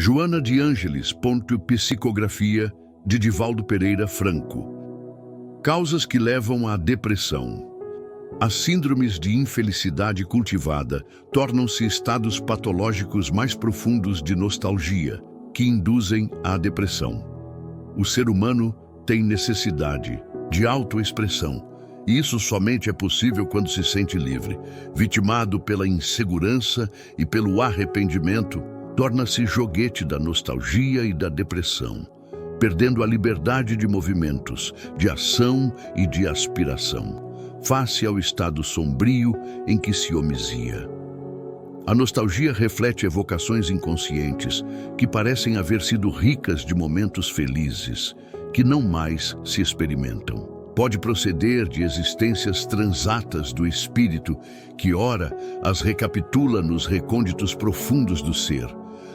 Joana de Ângeles. Psicografia de Divaldo Pereira Franco. Causas que levam à depressão. As síndromes de infelicidade cultivada tornam-se estados patológicos mais profundos de nostalgia, que induzem à depressão. O ser humano tem necessidade de autoexpressão, e isso somente é possível quando se sente livre. Vitimado pela insegurança e pelo arrependimento, torna-se joguete da nostalgia e da depressão, perdendo a liberdade de movimentos, de ação e de aspiração, face ao estado sombrio em que se homizia. A nostalgia reflete evocações inconscientes que parecem haver sido ricas de momentos felizes, que não mais se experimentam. Pode proceder de existências transatas do espírito, que ora as recapitula nos recônditos profundos do ser,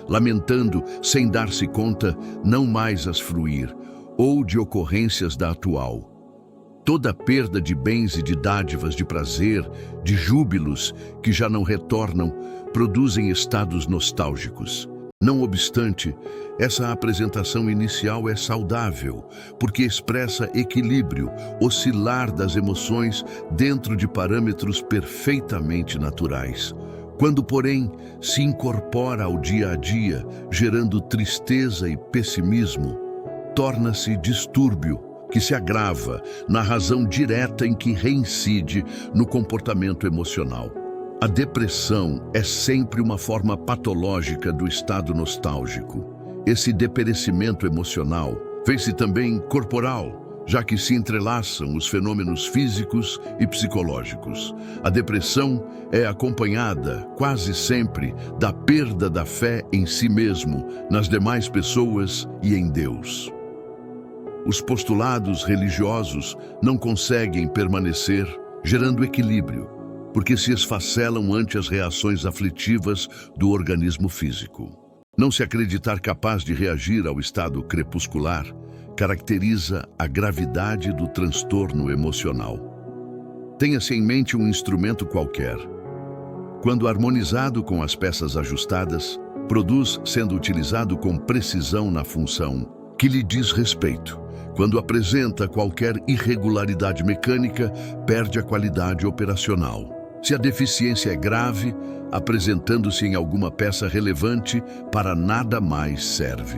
lamentando, sem dar-se conta, não mais as fruir, ou de ocorrências da atual. Toda perda de bens e de dádivas de prazer, de júbilos que já não retornam, produzem estados nostálgicos. Não obstante, essa apresentação inicial é saudável, porque expressa equilíbrio, oscilar das emoções dentro de parâmetros perfeitamente naturais. Quando, porém, se incorpora ao dia a dia, gerando tristeza e pessimismo, torna-se distúrbio, que se agrava na razão direta em que reincide no comportamento emocional. A depressão é sempre uma forma patológica do estado nostálgico. Esse deperecimento emocional vê-se também corporal, já que se entrelaçam os fenômenos físicos e psicológicos. A depressão é acompanhada, quase sempre, da perda da fé em si mesmo, nas demais pessoas e em Deus. Os postulados religiosos não conseguem permanecer, gerando equilíbrio, porque se esfacelam ante as reações aflitivas do organismo físico. Não se acreditar capaz de reagir ao estado crepuscular caracteriza a gravidade do transtorno emocional. Tenha-se em mente um instrumento qualquer. Quando harmonizado com as peças ajustadas, produz sendo utilizado com precisão na função que lhe diz respeito. Quando apresenta qualquer irregularidade mecânica, perde a qualidade operacional. Se a deficiência é grave, apresentando-se em alguma peça relevante, para nada mais serve.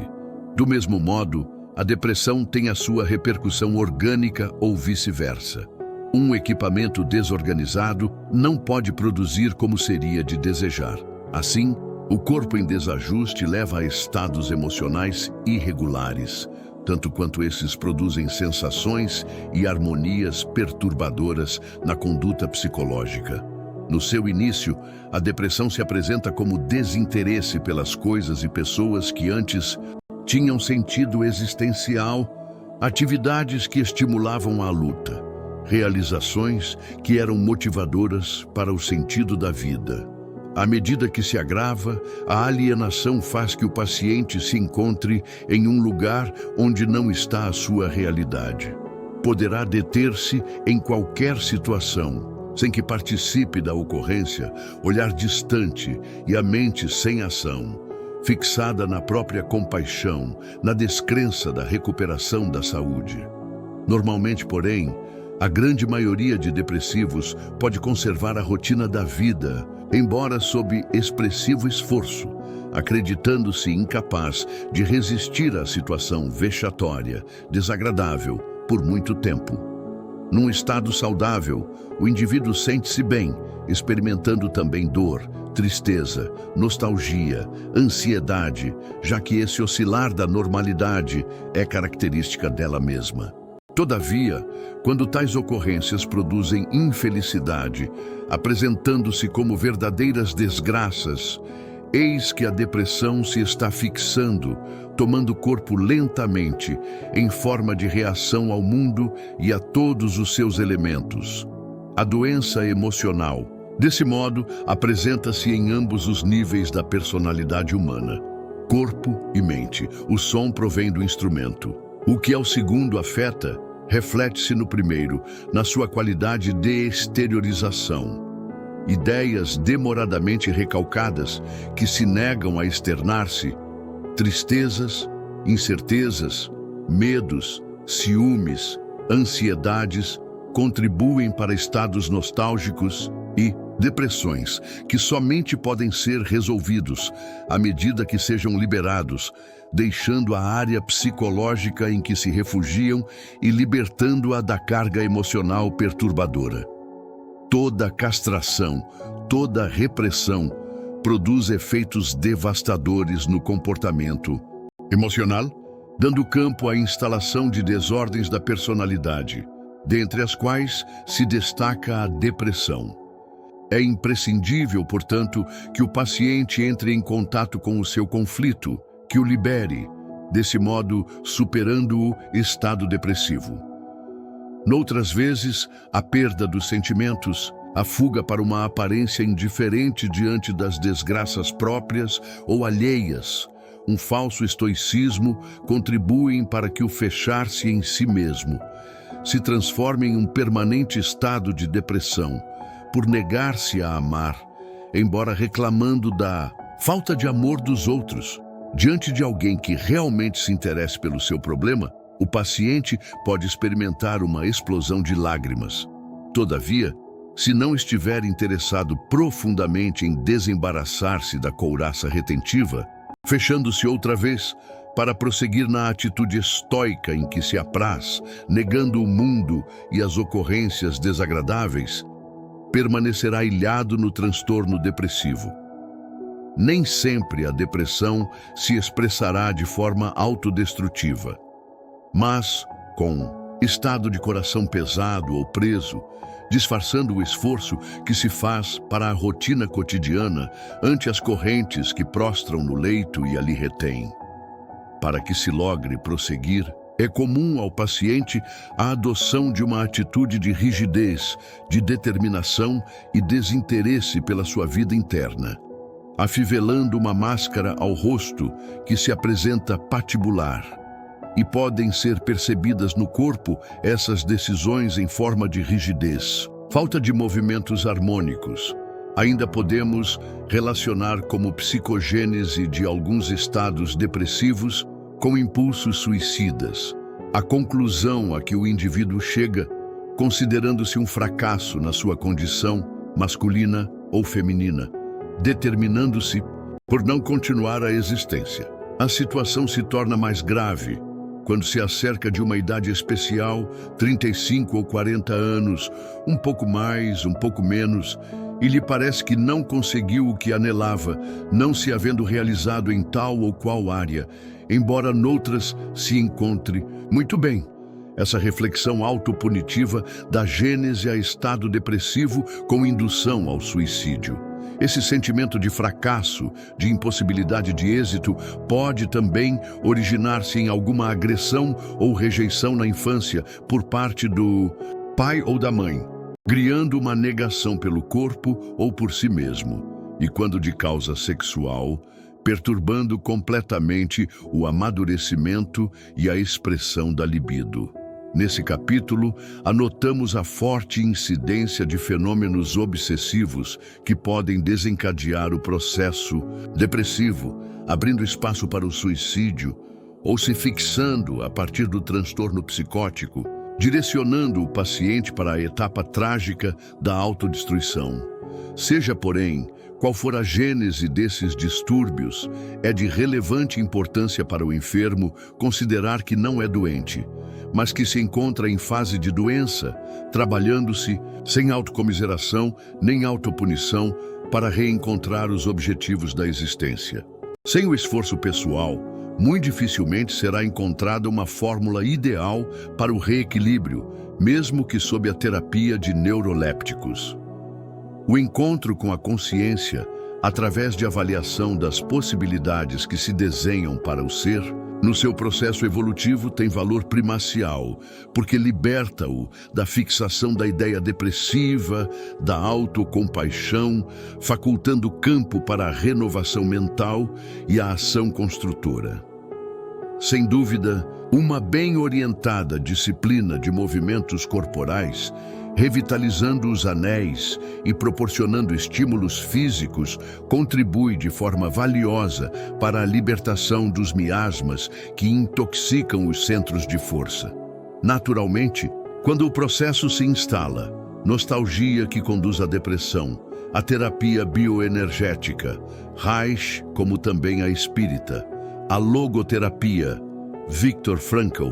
Do mesmo modo, a depressão tem a sua repercussão orgânica ou vice-versa. Um equipamento desorganizado não pode produzir como seria de desejar. Assim, o corpo em desajuste leva a estados emocionais irregulares, tanto quanto esses produzem sensações e harmonias perturbadoras na conduta psicológica. No seu início, a depressão se apresenta como desinteresse pelas coisas e pessoas que antes tinham sentido existencial, atividades que estimulavam a luta, realizações que eram motivadoras para o sentido da vida. À medida que se agrava, a alienação faz que o paciente se encontre em um lugar onde não está a sua realidade. Poderá deter-se em qualquer situação, sem que participe da ocorrência, olhar distante e a mente sem ação, fixada na própria compaixão, na descrença da recuperação da saúde. Normalmente, porém, a grande maioria de depressivos pode conservar a rotina da vida, embora sob expressivo esforço, acreditando-se incapaz de resistir à situação vexatória, desagradável, por muito tempo. Num estado saudável, o indivíduo sente-se bem, experimentando também dor, tristeza, nostalgia, ansiedade, já que esse oscilar da normalidade é característica dela mesma. Todavia, quando tais ocorrências produzem infelicidade, apresentando-se como verdadeiras desgraças, eis que a depressão se está fixando, tomando corpo lentamente, em forma de reação ao mundo e a todos os seus elementos. A doença emocional, desse modo, apresenta-se em ambos os níveis da personalidade humana, corpo e mente. O som provém do instrumento. O que ao segundo afeta, reflete-se no primeiro, na sua qualidade de exteriorização. Ideias demoradamente recalcadas, que se negam a externar-se, Tristezas, incertezas, medos, ciúmes, ansiedades contribuem para estados nostálgicos e depressões que somente podem ser resolvidos à medida que sejam liberados, deixando a área psicológica em que se refugiam e libertando-a da carga emocional perturbadora. Toda castração, toda repressão produz efeitos devastadores no comportamento emocional, dando campo à instalação de desordens da personalidade, dentre as quais se destaca a depressão. É imprescindível, portanto, que o paciente entre em contato com o seu conflito, que o libere, desse modo superando o estado depressivo. Noutras vezes, a perda dos sentimentos, a fuga para uma aparência indiferente diante das desgraças próprias ou alheias, um falso estoicismo contribuem para que o fechar-se em si mesmo se transforme em um permanente estado de depressão, por negar-se a amar, embora reclamando da falta de amor dos outros. Diante de alguém que realmente se interesse pelo seu problema, o paciente pode experimentar uma explosão de lágrimas. Todavia, se não estiver interessado profundamente em desembaraçar-se da couraça retentiva, fechando-se outra vez para prosseguir na atitude estoica em que se apraz, negando o mundo e as ocorrências desagradáveis, permanecerá ilhado no transtorno depressivo. Nem sempre a depressão se expressará de forma autodestrutiva, mas com estado de coração pesado ou preso, disfarçando o esforço que se faz para a rotina cotidiana ante as correntes que prostram no leito e ali retêm. Para que se logre prosseguir, é comum ao paciente a adoção de uma atitude de rigidez, de determinação e desinteresse pela sua vida interna, afivelando uma máscara ao rosto que se apresenta patibular. E podem ser percebidas no corpo essas decisões em forma de rigidez, falta de movimentos harmônicos. Ainda podemos relacionar como psicogênese de alguns estados depressivos com impulsos suicidas, a conclusão a que o indivíduo chega, considerando-se um fracasso na sua condição masculina ou feminina, determinando-se por não continuar a existência. A situação se torna mais grave quando se acerca de uma idade especial, 35 ou 40 anos, um pouco mais, um pouco menos, e lhe parece que não conseguiu o que anelava, não se havendo realizado em tal ou qual área, embora noutras se encontre. Muito bem, essa reflexão autopunitiva dá gênese a estado depressivo com indução ao suicídio. Esse sentimento de fracasso, de impossibilidade de êxito, pode também originar-se em alguma agressão ou rejeição na infância por parte do pai ou da mãe, criando uma negação pelo corpo ou por si mesmo, e quando de causa sexual, perturbando completamente o amadurecimento e a expressão da libido. Nesse capítulo, anotamos a forte incidência de fenômenos obsessivos que podem desencadear o processo depressivo, abrindo espaço para o suicídio, ou se fixando a partir do transtorno psicótico, direcionando o paciente para a etapa trágica da autodestruição. Seja, porém, qual for a gênese desses distúrbios, é de relevante importância para o enfermo considerar que não é doente, mas que se encontra em fase de doença, trabalhando-se sem autocomiseração nem autopunição para reencontrar os objetivos da existência. Sem o esforço pessoal, muito dificilmente será encontrada uma fórmula ideal para o reequilíbrio, mesmo que sob a terapia de neurolépticos. O encontro com a consciência, através de avaliação das possibilidades que se desenham para o ser, no seu processo evolutivo tem valor primacial, porque liberta-o da fixação da ideia depressiva, da autocompaixão, facultando campo para a renovação mental e a ação construtora. Sem dúvida, uma bem orientada disciplina de movimentos corporais revitalizando os anéis e proporcionando estímulos físicos, contribui de forma valiosa para a libertação dos miasmas que intoxicam os centros de força. Naturalmente, quando o processo se instala, nostalgia que conduz à depressão, a terapia bioenergética, Reich, como também a espírita, a logoterapia, Viktor Frankl,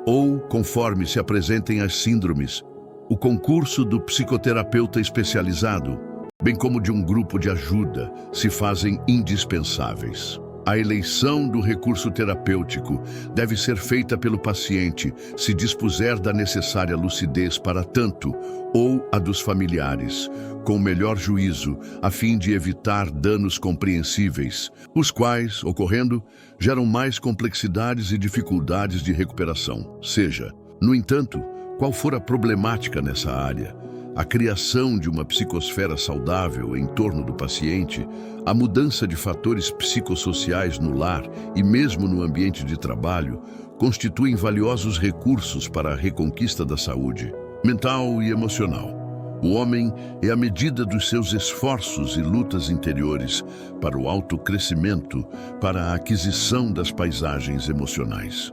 ou, conforme se apresentem as síndromes, o concurso do psicoterapeuta especializado, bem como de um grupo de ajuda, se fazem indispensáveis. A eleição do recurso terapêutico deve ser feita pelo paciente se dispuser da necessária lucidez para tanto, ou a dos familiares, com melhor juízo, a fim de evitar danos compreensíveis, os quais, ocorrendo, geram mais complexidades e dificuldades de recuperação. Seja, no entanto, qual for a problemática nessa área, a criação de uma psicosfera saudável em torno do paciente, a mudança de fatores psicossociais no lar e mesmo no ambiente de trabalho, constituem valiosos recursos para a reconquista da saúde mental e emocional. O homem é a medida dos seus esforços e lutas interiores para o autocrescimento, para a aquisição das paisagens emocionais.